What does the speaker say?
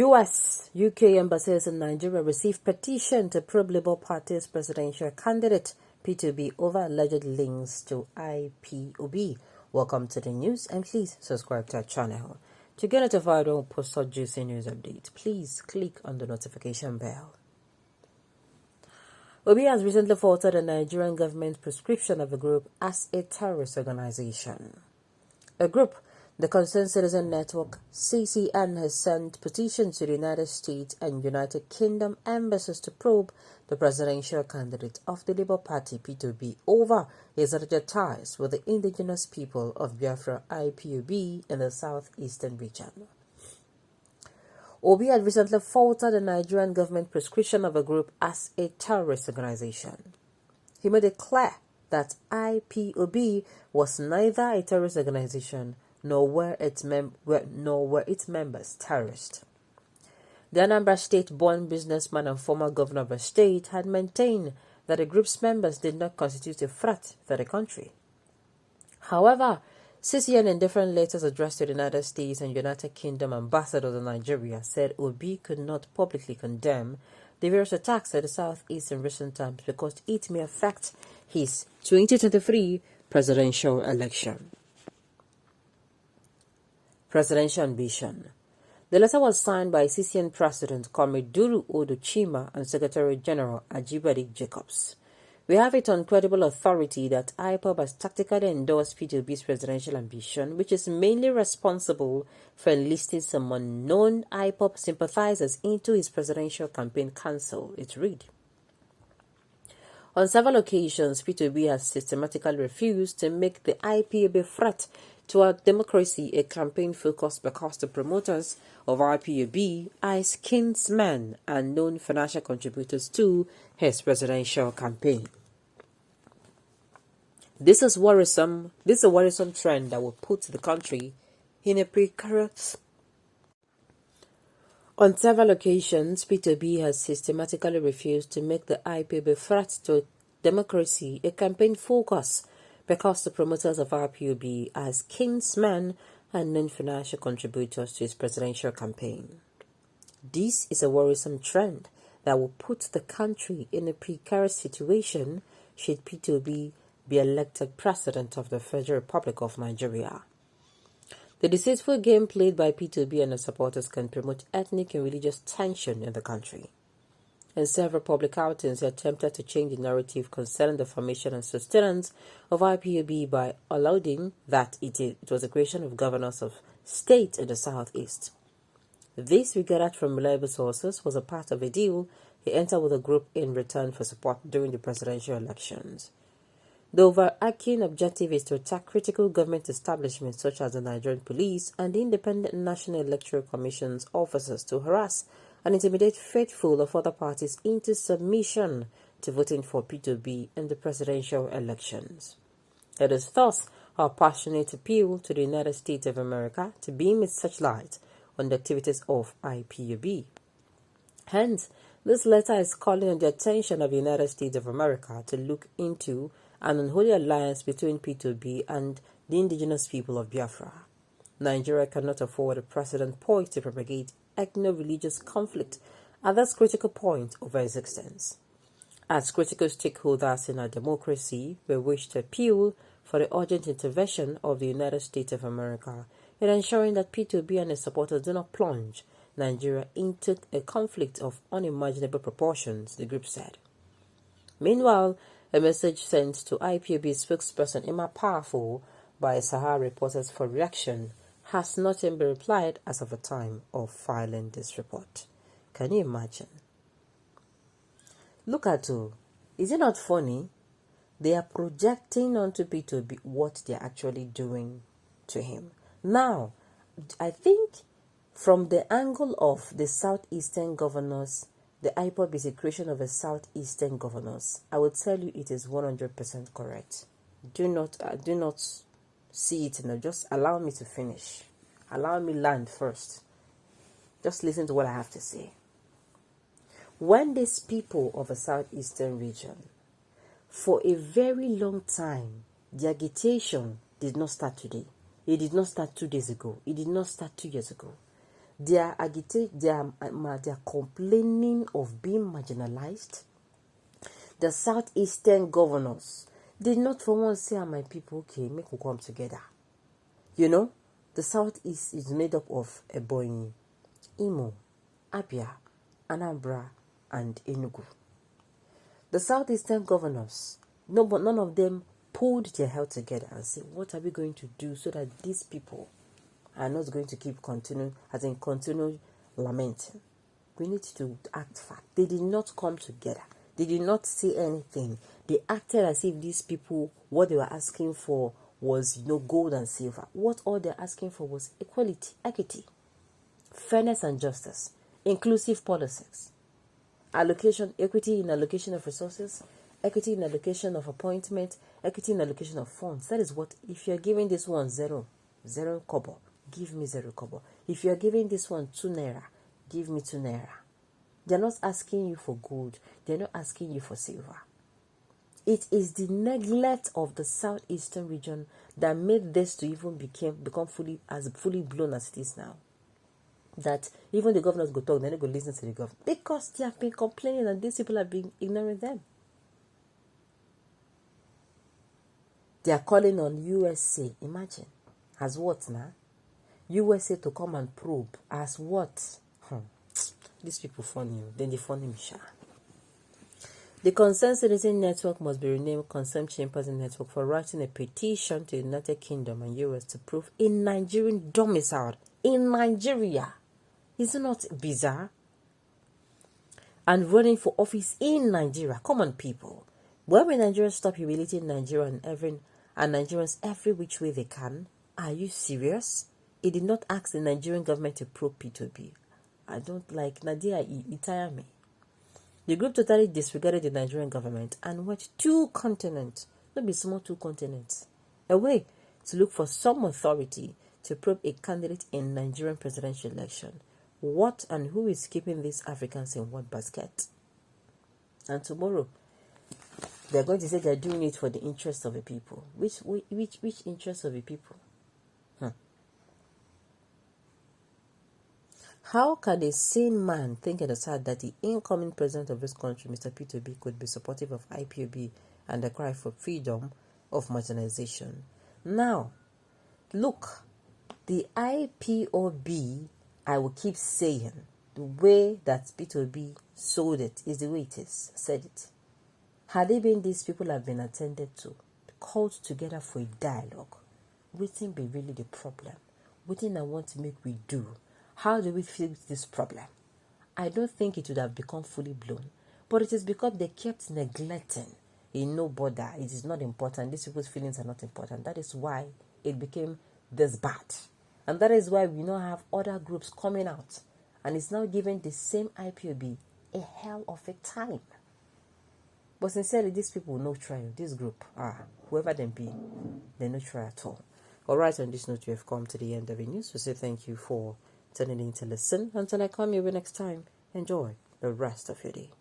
US, UK embassies in Nigeria received petition to probe Labour Party's presidential candidate P2B over alleged links to IPOB. Welcome to the news and please subscribe to our channel. To get notified when we post our juicy news updates, please click on the notification bell. Obi has recently faulted the Nigerian government's prescription of the group as a terrorist organization. A group, the Concerned Citizen Network, CCN, has sent petitions to the United States and United Kingdom embassies to probe the presidential candidate of the Labour Party, P2B, over his alleged ties with the indigenous people of Biafra, IPOB, in the southeastern region. Obi had recently faulted the Nigerian government prescription of a group as a terrorist organization. He made it clear that IPOB was neither a terrorist organization nor were its members terrorists. The Anambra State-born businessman and former governor of the state had maintained that the group's members did not constitute a threat to the country. However, CCN, in different letters addressed to the United States and United Kingdom ambassadors in Nigeria, said Obi could not publicly condemn the various attacks at the Southeast in recent times because it may affect his 2023 presidential election. Presidential ambition. The letter was signed by CCN President Comrade Duru Oduchima and Secretary General Ajibade Jacobs. We have it on credible authority that IPOB has tactically endorsed P2B's presidential ambition, which is mainly responsible for enlisting some unknown IPOB sympathizers into his presidential campaign council, it read. On several occasions, P2B has systematically refused to make the IPOB threat to our democracy a campaign focus because the promoters of IPOB are his kinsmen and known financial contributors to his presidential campaign. This is a worrisome trend that will put the country in a precarious. On several occasions, P2B has systematically refused to make the IPOB threat to democracy a campaign focus because the promoters of IPOB are his kinsmen and non-financial contributors to his presidential campaign. This is a worrisome trend that will put the country in a precarious situation should P2B be elected president of the Federal Republic of Nigeria. The deceitful game played by P2B and his supporters can promote ethnic and religious tension in the country. In several public outings, he attempted to change the narrative concerning the formation and sustenance of IPOB by alluding that it was a creation of governors of states in the southeast. This, we gathered from reliable sources, was a part of a deal he entered with the group in return for support during the presidential elections. The overarching objective is to attack critical government establishments such as the Nigerian police and the Independent National Electoral Commission's officers to harass and intimidate faithful of other parties into submission to voting for P2B in the presidential elections. It is thus our passionate appeal to the United States of America to beam its searchlight on the activities of IPOB. Hence, this letter is calling on the attention of the United States of America to look into an unholy alliance between P2B and the indigenous people of Biafra. Nigeria cannot afford a precedent point to propagate ethno-religious conflict at this critical point of our existence. As critical stakeholders in our democracy, we wish to appeal for the urgent intervention of the United States of America in ensuring that P2B and its supporters do not plunge Nigeria into a conflict of unimaginable proportions, the group said. Meanwhile, a message sent to IPOB spokesperson Emma Powerful by Sahara Reporters for reaction has not been replied as of the time of filing this report. Can you imagine? Look at it. Is it not funny? They are projecting onto P2B what they are actually doing to him. Now, I think from the angle of the southeastern governors, the IPOB is a creation of the southeastern governors. I would tell you it is 100% correct. Do not see it. Just allow me to finish. Allow me land first. Just listen to what I have to say. When these people of the southeastern region, for a very long time, the agitation did not start today. It did not start 2 days ago. It did not start 2 years ago. They are complaining of being marginalized. The southeastern governors did not for once say, my people, okay, make we come together. You know, the southeast is made up of Ebonyi, Imo, Abia, Anambra, and Enugu. The southeastern governors, but none of them pulled their head together and said, what are we going to do so that these people are not going to continue lamenting? We need to act fast. They did not come together. They did not say anything. They acted as if these people, what they were asking for was, gold and silver. What all they're asking for was equality, equity, fairness and justice, inclusive policies, equity in allocation of resources, equity in allocation of appointment, equity in allocation of funds. That is what, if you're giving this one zero kobo, give me 0 kobo. If you're giving this one 2 naira, give me 2 naira. They're not asking you for gold. They're not asking you for silver. It is the neglect of the southeastern region that made this to even become fully blown as it is now. That even the governors go talk, they're not going to listen to the government because they have been complaining and these people have been ignoring them. They are calling on USA. Imagine, as what now? USA to come and probe as what? These people funny. Then they funny me. The Concerned Citizen Network must be renamed Concerned Chairperson Network for writing a petition to the United Kingdom and US to prove a Nigerian domicile in Nigeria. Is it not bizarre? And running for office in Nigeria. Come on, people. When will Nigeria stop humiliating Nigeria and Nigerians every which way they can? Are you serious? It did not ask the Nigerian government to probe P2B. I don't like Nigeria. It tire me. The group totally disregarded the Nigerian government and went 2 continents, not be small 2 continents, away to look for some authority to probe a candidate in Nigerian presidential election. What and who is keeping these Africans in what basket? And tomorrow, they're going to say they're doing it for the interest of the people. Which interest of the people? How can a sane man think and decide that the incoming president of this country, Mr. P2B, could be supportive of IPOB and the cry for freedom of marginalization? Now, look, the IPOB, I will keep saying, the way that P2B sold it is the way it is, said it. Had it been these people have been attended to, called together for a dialogue, waiting be really the problem? Waiting I want to make we do. How do we fix this problem? I don't think it would have become fully blown, but it is because they kept neglecting. No bother. It is not important. These people's feelings are not important. That is why it became this bad. And that is why we now have other groups coming out. And it's now giving the same IPOB a hell of a time. But sincerely, these people will not try. This group, whoever them be, they not try at all. Alright, on this note, we have come to the end of the news. We say thank you for turning in to listen. Until I come your way next time, enjoy the rest of your day.